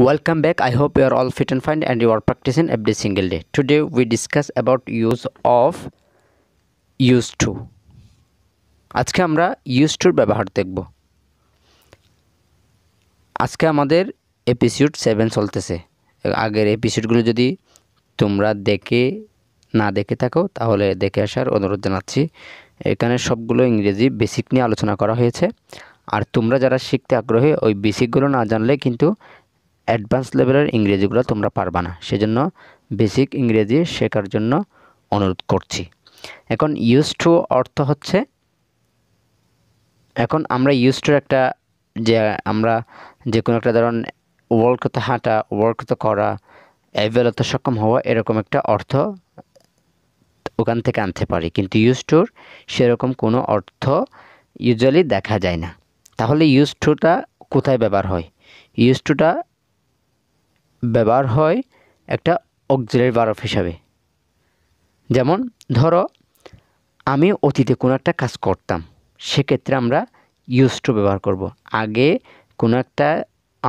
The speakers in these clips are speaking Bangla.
Welcome back. I hope you are all fit and fine and you are practicing every single day. Today we discuss about use of used to. আজকে আমরা used to ব্যবহার দেখব। আজকে আমাদের এপিসোড 7 চলতেছে। আগের এপিসোডগুলো যদি তোমরা না দেখে থাকো তাহলে দেখে আসার অনুরোধ জানাচ্ছি। এখানে সবগুলো ইংরেজি বেসিক নিয়ে আলোচনা করা হয়েছে। আর তোমরা যারা শিখতে আগ্রহী ওই বেসিকগুলো না জানলে কিন্তু অ্যাডভান্স লেভেলের ইংরেজিগুলো তোমরা পারবা না, সেজন্য বেসিক ইংরেজি শেখার জন্য অনুরোধ করছি। এখন ইউজ টু অর্থ হচ্ছে, এখন আমরা ইউজ টুর একটা আমরা যে কোনো একটা ধরুন ওয়ার্ক করতে হাঁটা, ওয়ার্ক করতে করা, অ্যাভেল হতে সক্ষম হওয়া, এরকম একটা অর্থ ওখান থেকে আনতে পারি, কিন্তু ইউজ টুর সেরকম কোনো অর্থ ইউজুয়ালি দেখা যায় না। তাহলে ইউজ টুটা কোথায় ব্যবহার হয়? ইউজ টুটা ব্যবহার হয় একটা অক্সিলারি ভার্ব হিসাবে। যেমন ধরো আমি অতীতে কোনো একটা কাজ করতাম, সেক্ষেত্রে আমরা ইউজ টু ব্যবহার করব। আগে কোনো একটা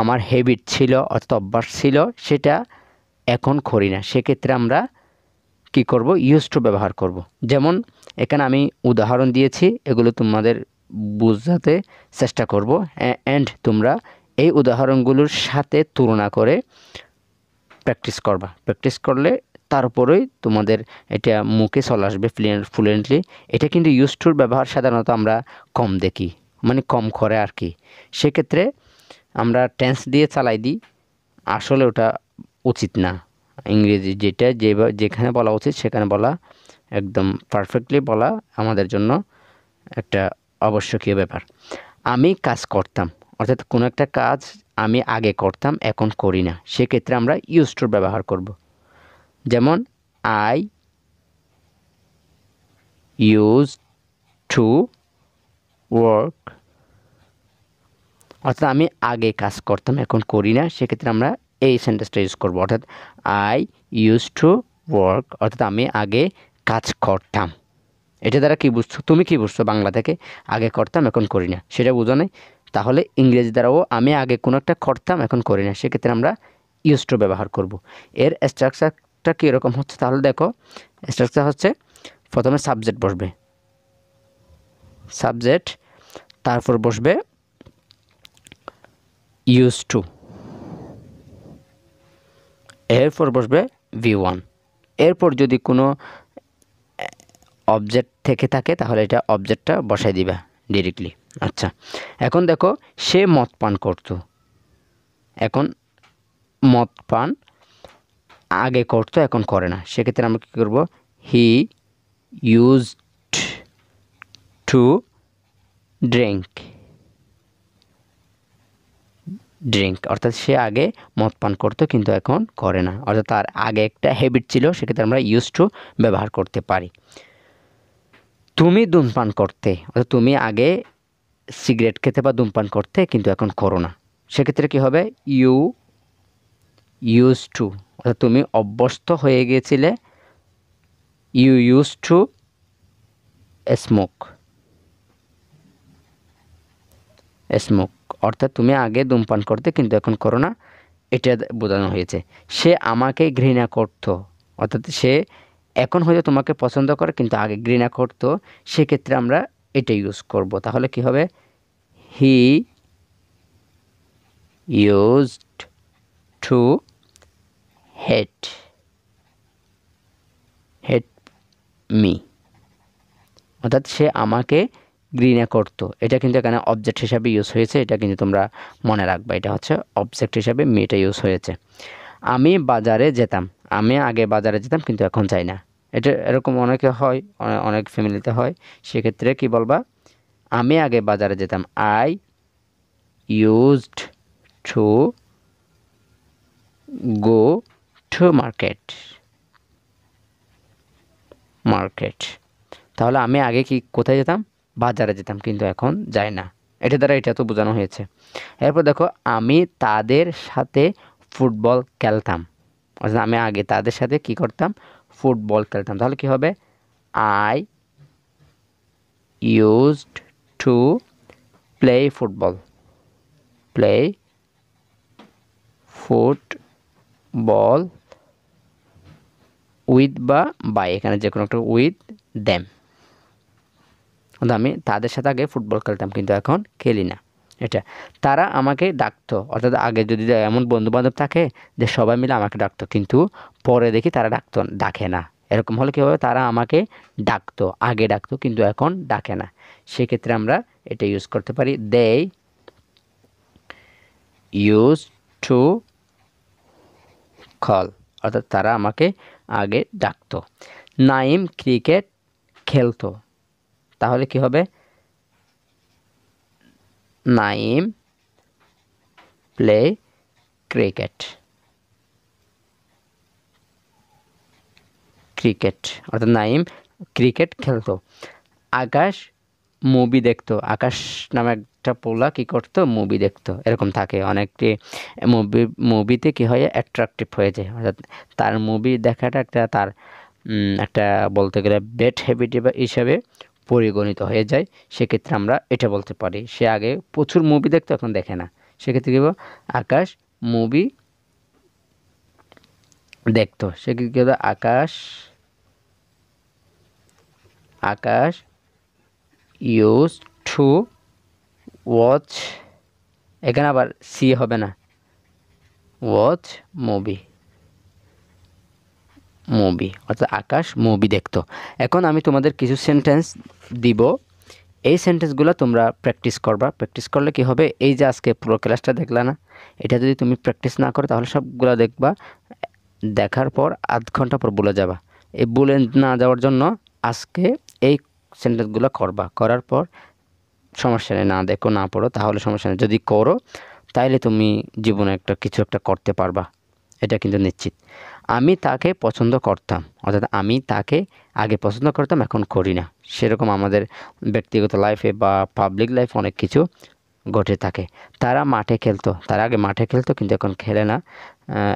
আমার হ্যাবিট ছিল অর্থাৎ অভ্যাস ছিল, সেটা এখন করি না, সেক্ষেত্রে আমরা কি করব? ইউজ টু ব্যবহার করব। যেমন এখানে আমি উদাহরণ দিয়েছি, এগুলো তোমাদের বোঝাতে চেষ্টা করব অ্যান্ড তোমরা এই উদাহরণগুলোর সাথে তুলনা করে প্র্যাকটিস করবা। প্র্যাকটিস করলে তারপরেই তোমাদের এটা মুখে চলে আসবে ফ্লুয়েন্টলি। এটা কিন্তু ইউজ টুর ব্যবহার সাধারণত আমরা কম দেখি, মানে কম করে আর কি। সেক্ষেত্রে আমরা টেন্স দিয়ে চালাই দিই, আসলে ওটা উচিত না। ইংরেজি যেটা যেখানে বলা উচিত সেখানে বলা, একদম পারফেক্টলি বলা আমাদের জন্য একটা আবশ্যকীয় ব্যাপার। আমি কাজ করতাম, অর্থাৎ কোনো একটা কাজ আমি আগে করতাম এখন করি না, সেক্ষেত্রে আমরা ইউজ টুর ব্যবহার করব। যেমন আই ইউজ টু ওয়ার্ক, অর্থাৎ আমি আগে কাজ করতাম এখন করি না, সেক্ষেত্রে আমরা এই সেন্টেন্সটা ইউজ করব। অর্থাৎ আই ইউজ টু ওয়ার্ক, অর্থাৎ আমি আগে কাজ করতাম। এটা দ্বারা কী বুঝছো? তুমি কি বুঝছো বাংলা থেকে? আগে করতাম এখন করি না, সেটা বুঝো নাই? তাহলে ইংরেজি দ্বারাও আমি আগে কোনো একটা করতাম এখন করি না, সেক্ষেত্রে আমরা ইউজ টু ব্যবহার করব। এর স্ট্রাকচারটা কীরকম হচ্ছে তাহলে দেখো। স্ট্রাকচার হচ্ছে, প্রথমে সাবজেক্ট বসবে, সাবজেক্ট, তারপর বসবে ইউজ টু, এরপর বসবে V1, এরপর যদি কোনো অবজেক্ট থেকে থাকে তাহলে এটা অবজেক্টটা বসাই দিবা ডিরেক্টলি। আচ্ছা, এখন দেখো সে মদ পান করত, এখন মদ পান আগে করতো এখন করে না, সেক্ষেত্রে আমরা কী করব? হি ইউজড টু ড্রিঙ্ক, অর্থাৎ সে আগে মদ পান করতো কিন্তু এখন করে না, অর্থাৎ তার আগে একটা হ্যাবিট ছিল, সেক্ষেত্রে আমরা ইউজ টু ব্যবহার করতে পারি। তুমি ধূমপান করতে, অর্থাৎ তুমি আগে সিগারেট খেতে বা ধূমপান করতে কিন্তু এখন করো না, সেক্ষেত্রে কী হবে? ইউ ইউজ টু, অর্থাৎ তুমি অভ্যস্ত হয়ে গিয়েছিলে। ইউ ইউজ টু স্মোক, অর্থাৎ তুমি আগে ধূমপান করতে কিন্তু এখন করো না, এটা বোঝানো হয়েছে। সে আমাকে ঘৃণা করত, অর্থাৎ সে এখন হয়তো তোমাকে পছন্দ করে কিন্তু আগে ঘৃণা করতো, সেক্ষেত্রে আমরা এটা ইউজ করব। তাহলে কি হবে? He used to hate me, অর্থাৎ সে আমাকে ঘৃণা করতো। এটা কিন্তু এখানে অবজেক্ট হিসাবে ইউজ হয়েছে, এটা কিন্তু তোমরা মনে রাখবা, এটা হচ্ছে অবজেক্ট হিসাবে মিটা ইউজ হয়েছে। আমি বাজারে যেতাম, আমি আগে বাজারে যেতাম কিন্তু এখন যাই না, এটা এরকম অনেকে হয়, অনেক ফ্যামিলিতে হয়, সেক্ষেত্রে কি বলবা? আমি আগে বাজারে যেতাম, I used to go to market. তাহলে আমি আগে কি কোথায় যেতাম? বাজারে যেতাম কিন্তু এখন যাই না, এটা দ্বারা এটা তো বোঝানো হয়েছে। এরপর দেখো, আমি তাদের সাথে ফুটবল খেলতাম, অর্থাৎ আমি আগে তাদের সাথে কি করতাম? ফুটবল খেলতাম। তাহলে কি হবে? I used to play football, football with বা বাই, এখানে যে কোনো একটা উইথ দ্যাম। আমি তাদের সাথে আগে ফুটবল খেলতাম কিন্তু এখন খেলি না। এটা তারা আমাকে ডাকতো, অর্থাৎ আগে যদি এমন বন্ধুবান্ধব থাকে যে সবাই মিলে আমাকে ডাকতো, কিন্তু পরে দেখি তারা ডাকে না। এরকম হলে কী হবে, তারা আমাকে ডাকতো, আগে ডাকতো কিন্তু এখন ডাকে না। সেক্ষেত্রে আমরা এটা ইউজ করতে পারি, দে ইউজ টু কল, অর্থাৎ তারা আমাকে আগে ডাকতো। নাইম ক্রিকেট খেলতো, তাহলে কি হবে, নাইম প্লে ক্রিকেট, অর্থাৎ নাইম ক্রিকেট খেলতো। আকাশ মুভি দেখতো, আকাশ নামে একটা পোলা কি করতো, মুভি দেখতো। এরকম থাকে অনেকটি মুভিতে কি হয়, অ্যাট্রাকটিভ হয়ে যায়, অর্থাৎ তার মুভি দেখাটা তার একটা বলতে গেলে ব্যাড হ্যাবিট হিসাবে পরিগণিত হয়ে যায়। সেক্ষেত্রে আমরা এটা বলতে পারি, সে আগে প্রচুর মুভি দেখতো এখন দেখে না। সেক্ষেত্রে কি বলবো, আকাশ মুভি দেখতো। সেক্ষেত্রে কি হলো, আকাশ ইউজ টু ওয়াচ, এখানে আবার সি হবে না, ওয়াচ মুভি, অর্থাৎ আকাশ মুভি দেখতো। এখন আমি তোমাদের কিছু সেন্টেন্স দিব, এই সেন্টেন্সগুলো তোমরা প্র্যাকটিস করবা। প্র্যাকটিস করলে কি হবে, এই যে আজকে পুরো ক্লাসটা দেখলা না, এটা যদি তুমি প্র্যাকটিস না করো তাহলে সবগুলো দেখবা, দেখার পর আধ ঘন্টা পর ভুলে যাবা। এই ভুলে না যাওয়ার জন্য আজকে এই সেন্টেন্সগুলো করবা, করার পর সমস্যা নেই, না দেখো না পড়ো তাহলে সমস্যা নেই, যদি করো তাইলে তুমি জীবনে কিছু একটা করতে পারবা, এটা কিন্তু নিশ্চিত। আমি তাকে পছন্দ করতাম, অর্থাৎ আমি তাকে আগে পছন্দ করতাম এখন করি না। সেরকম আমাদের ব্যক্তিগত লাইফে বা পাবলিক লাইফে অনেক কিছু ঘটে থাকে। তারা মাঠে খেলতো, তারা আগে মাঠে খেলতো কিন্তু এখন খেলে না,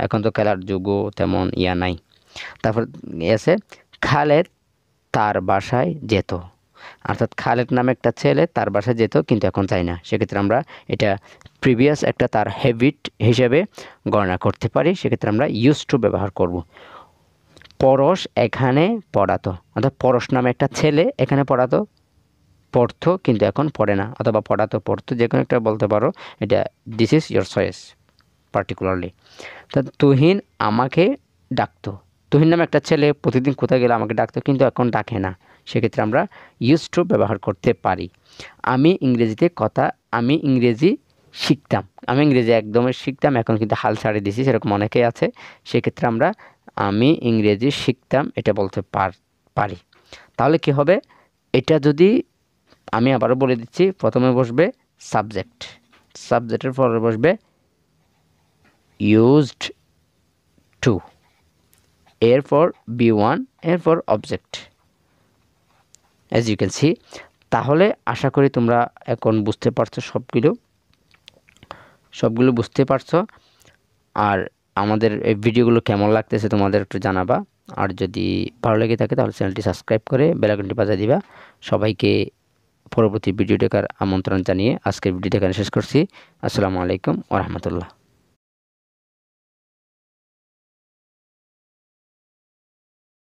এখন তো খেলার যুগও তেমন নাই। তারপর এসে খালেদ তার বাসায় যেত, অর্থাৎ খালেদ নামে একটা ছেলে তার বাসায় যেত কিন্তু এখন যায় না। সেক্ষেত্রে আমরা এটা প্রিভিয়াস একটা তার হ্যাবিট হিসেবে গণনা করতে পারি। সেক্ষেত্রে আমরা ইউজ টু ব্যবহার করব। পরশ এখানে পড়াতো, অর্থাৎ পরশ নামে একটা ছেলে এখানে পড়তো কিন্তু এখন পড়ে না, অথবা পড়তো, যে কোনো একটা বলতে পারো। এটা this is your choice particularly. তো তুহিন আমাকে ডাকতো, তুহিন নামে একটা ছেলে প্রতিদিন কোথায় গেলে আমাকে ডাকতো কিন্তু এখন ডাকে না। সেক্ষেত্রে আমরা ইউজ টু ব্যবহার করতে পারি। আমি ইংরেজি শিখতাম, আমি ইংরেজি একদমই শিখতাম, এখন কিন্তু হাল ছাড়িয়ে দিয়েছি, সেরকম অনেকেই আছে। সেক্ষেত্রে আমরা আমি ইংরেজি শিখতাম এটা বলতে পারি। তাহলে কি হবে, এটা যদি আমি আবারও বলে দিচ্ছি, প্রথমে বসবে সাবজেক্ট, সাবজেক্টের পরে বসবে ইউজড টু, এরপর বি1, এরপর object, as you can see. তাহলে আশা করি তোমরা এখন বুঝতে পারছো, সবগুলো বুঝতে পারছো। আর আমাদের এই ভিডিওগুলো কেমন লাগতেছে তোমাদের একটু জানাবা। আর যদি ভালো লেগে থাকে তাহলে চ্যানেলটি সাবস্ক্রাইব করে বেল আইকনটি বাজিয়ে দিবা। সবাইকে পরবর্তী ভিডিও দেখার আমন্ত্রণ জানিয়ে আজকের ভিডিওটা এখানে শেষ করছি। আসসালামু আলাইকুম ওয়া রাহমাতুল্লাহ।